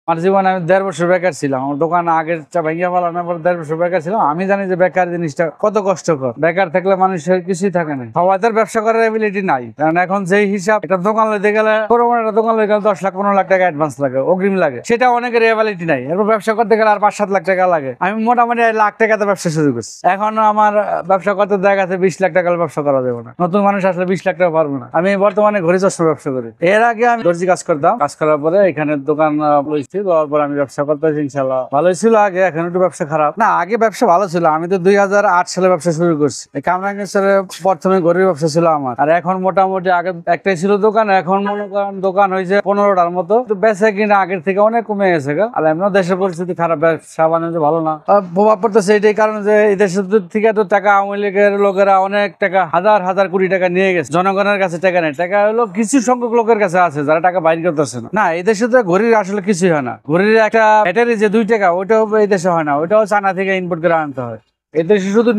আমার জীবনে আমি 1.5 বছর বেকার ছিলাম। আমার দোকান আগের ভাঙিয়া ফেলানোর পর 1.5 বছর বেকার ছিলাম। আমি জানি যে বেকার জিনিসটা কত কষ্টকর। বেকার থাকলে মানুষের কিছুই থাকে না, সবাইদের ব্যবসা করার এবিলিটি নাই। কারণ এখন যেই হিসাব, একটা দোকান লইতে গেলে, বড় বড় একটা দোকান লইতে গেলে 10 লাখ 15 লাখ টাকা অ্যাডভান্স লাগে, অগ্রিম লাগে। সেটা অনেকের এবিলিটি নাই। এরপর ব্যবসা করতে গেলে আর 5-7 লাখ টাকা লাগে। আমি মোটামুটি লাখ টাকাতে ব্যবসা শুরু করছি। এখন আমার ব্যবসা করতে দেখা যাচ্ছে 20 লাখ টাকার ব্যবসা করা যাবে না। নতুন মানুষ আসলে 20 লাখ টাকা পারবে না। আমি বর্তমানে ঘড়ি চশমা ব্যবসা করি। এর আগে আমি দর্জি কাজ করতাম। কাজ করার পরে এখানে দোকান লইছি, দেওয়ার পর আমি ব্যবসা করতেছি। ইনশাল্লাহ ভালোই ছিল আগে, এখন একটু ব্যবসা খারাপ না। আগে ব্যবসা ভালো ছিল। আমি তো 2008 সালে ব্যবসা শুরু করছি। কামরাঙ্গীরচরে প্রথমে ঘড়ির ব্যবসা ছিল আমার। আর এখন মোটামুটি আগে একটাই ছিল দোকান, এখন মনে করেন দোকান হয়েছে 15টার মতো। বেচা কিনা আগের থেকে অনেক কমে গেছে। আর এমন দেশের পরিস্থিতি খারাপ, ব্যবসা বাণিজ্য ভালো না। প্রভাব পড়তেছে এইটাই কারণে যে এই দেশের থেকে তো টাকা আওয়ামী লীগের লোকেরা অনেক টাকা, হাজার হাজার কোটি টাকা নিয়ে গেছে। জনগণের কাছে টাকা নেই। টাকা হলো কিছু সংখ্যক লোকের কাছে আছে যারা টাকা বাইর করতেছে না। এই দেশে তো ঘড়ির আসলে কিছুই হয় না। ঘড়ির একটা ব্যাটারি যে 2 টাকা, ওইটাও এই দেশে হয় না। ওইটাও চায়না থেকে ইম্পোর্ট করে আনতে হয়। এদেশে শুধু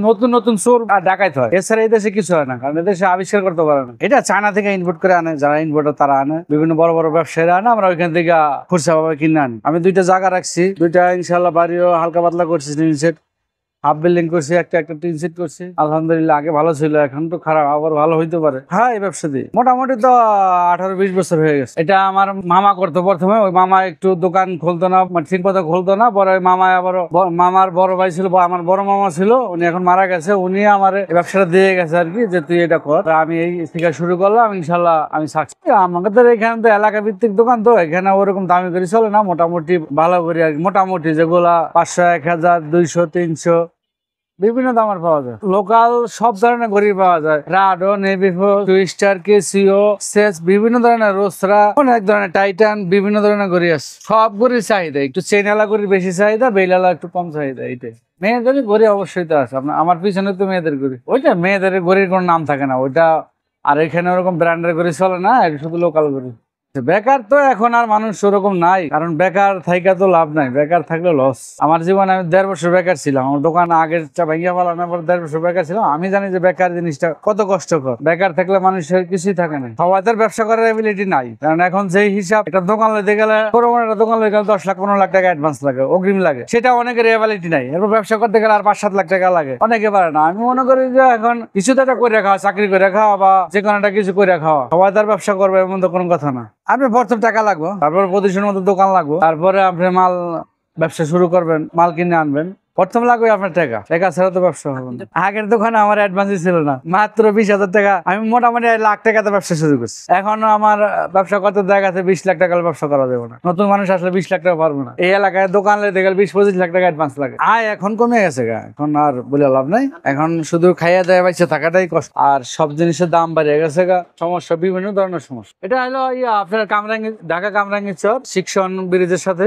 নতুন নতুন চোর আর ডাকাত হয়, এছাড়া এই দেশে কিছু হয় না। কারণ এদেশে আবিষ্কার করতে পারে না। এটা চায়না থেকে ইম্পোর্ট করে আনে, যারা ইম্পোর্টার তারা আনে, বিভিন্ন বড় বড় ব্যবসায়ীরা আনে, আমরা ওইখান থেকে খুচরা ভাবে কিনে আনি। আমি 2টা জায়গা রাখছি, 2টা ইনশাল্লাহ বাড়িও হালকা পাতলা করছি। হাফ বিল্ডিং করছি, একটা টিন সেট করছি। আলহামদুলিল্লাহ আগে ভালো ছিল, এখন তো খারাপ, আবার ভালো হইতে পারে। হ্যাঁ, এই ব্যবসা দিয়ে মোটামুটি তো 18-20 বছর হয়ে গেছে। এটা আমার মামা করতো প্রথমে। ওই মামা একটু দোকান খুলতো না, ঠিক মতো খুলতো না। পরে ওই মামা আবার, মামার বড় ভাই ছিল, আমার বড় মামা ছিল, উনি এখন মারা গেছে। উনি আমার ব্যবসাটা দিয়ে গেছে আর কি, যে তুই এটা কর। আমি এই থেকে শুরু করলাম। ইনশাল্লাহ আমি সাকসেস। আমাদের এখানে তো এলাকা ভিত্তিক দোকান, তো এখানে ওরকম দামি করে চলে না, মোটামুটি ভালো করে আর কি। মোটামুটি যেগুলা 500, 1000, 200, 300 বিভিন্ন দামের পাওয়া যায়। লোকাল সব ধরনের ঘড়ি পাওয়া যায়। রাডো, নেভিফো, টুইস্টার, কেসিও, সেস, বিভিন্ন ধরনের রোসরা, অনেক ধরনের টাইটান, বিভিন্ন ধরনের ঘড়ি আছে। সব ঘড়ির চাহিদা একটু, চেইনওয়ালা ঘড়ির বেশি চাহিদা, বেইলালা একটু কম চাহিদা। এইটাই মেয়েদের ঘড়ি অবশ্যই তো আছে। আমার পিছনে তো মেয়েদের ঘড়ি, ওইটা মেয়েদের ঘড়ির কোনো নাম থাকে না ওইটা। আর এখানে ওরকম ব্র্যান্ডের ঘড়ি চলে না, শুধু লোকাল ঘড়ি। বেকার তো এখন আর মানুষ ওরকম নাই, কারণ বেকার থাইকা তো লাভ নাই, বেকার থাকলে লস। আমার জীবনে আমি 1.5 বছর বেকার ছিলাম। আমার দোকান আগের ভাঙিয়া ফেলানোর পর 1.5 বছর বেকার ছিলাম। আমি জানি যে বেকার জিনিসটা কত কষ্টকর। বেকার থাকলে মানুষের কিছুই থাকে না, সবাইদের ব্যবসা করার এবিলিটি নাই। কারণ এখন যেই হিসাব, একটা দোকান লইতে গেলে, বড় বড় একটা দোকান লইতে গেলে 10 লাখ 15 লাখ টাকা অ্যাডভান্স লাগে, অগ্রিম লাগে। সেটা অনেকের এবিলিটি নাই। এরপর ব্যবসা করতে গেলে আর 5-7 লাখ টাকা লাগে, অনেকে পারে না। আমি মনে করি যে এখন কিছু তো একটা করে খাওয়া, চাকরি করে খাওয়া বা যে কোনো একটা কিছু করে খাওয়া, সবাই তার ব্যবসা করবে এমন তো কোনো কথা না। আপনি প্রথম টাকা লাগবে, তারপর প্রতিষ্ঠানের মতো দোকান লাগবে, তারপরে আপনি ব্যবসা শুরু করবেন, মাল কিনে আনবেন। প্রথম লাগবে আপনার টাকা, টাকা ছাড়া তো ব্যবসা হবে না। আগের দোকানে আমার অ্যাডভান্সই ছিল না, মাত্র 20,000 টাকা। আমি মোটামুটি লাখ টাকাতে ব্যবসা শুরু করছি। এখন আমার ব্যবসা করতে দেখা যাচ্ছে 20 লাখ টাকার ব্যবসা করা যাবে না। নতুন মানুষ আসলে 20 লাখ টাকা পারবে না। এই এলাকায় দোকান লেতে গেলে 20-25 লাখ টাকা অ্যাডভান্স লাগে। এখন কমে গেছে গা, এখন আর বলে লাভ নাই। এখন শুধু খাইয়া দেয় বাইসে থাকাটাই কষ্ট। আর সব জিনিসের দাম বাড়িয়ে গেছে গা, সমস্যা, বিভিন্ন ধরনের সমস্যা। এটা হলো আপনার ঢাকা কামরাঙ্গীরচর শিক্ষণ ব্রিজের সাথে।